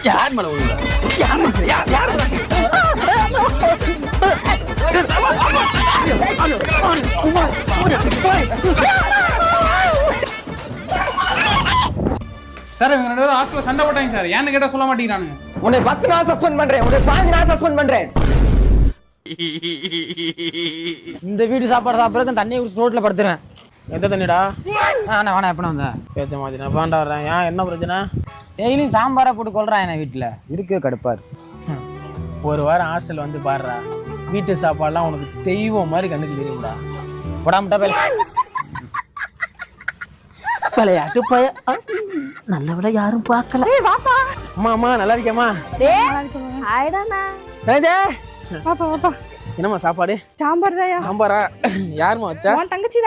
யார் மேல சார் இவங்க 2 பேரும் ஹாஸ்டல்ல சண்டை போட்டாங்க சார். ஏன்னு கேட்டா சொல்ல மாட்டேங்கிறானுங்க. உன்னை 10 நாள் சஸ்பெண்ட் பண்றேன், உன்னை 5 நாள் சஸ்பெண்ட் பண்றேன். இந்த வீடு சாப்பாடு சாப்பிட்றதுக்கு தண்ணியை குடிச்சு ரோட்ல படுத்துறேன். எந்த தண்ணிடா? வேணா எப்போ வந்தேன் பேச்ச மாதிரி நான் பாண்டா வர்றேன். ஏன் என்ன பிரச்சனை? டெய்லியும் சாம்பாரை போட்டு கொள்றான் என்ன வீட்டில் இருக்கு கடுப்பாரு. ஒரு வாரம் ஹாஸ்டல் வந்து பாடுறா, வீட்டு சாப்பாடுலாம் உனக்கு தெய்வம் மாதிரி கண்ணுக்கு தெரியும்டா. போடாமட்டா விளையாட்டு பய நல்ல விட யாரும் பார்க்கல. அம்மா அம்மா நல்லா இருக்கேம்மா. என்னம்மா சாப்பாடு? சாம்பார் தாயா. சாம்பாரா? யாரும்மா வச்சா? தங்கச்சி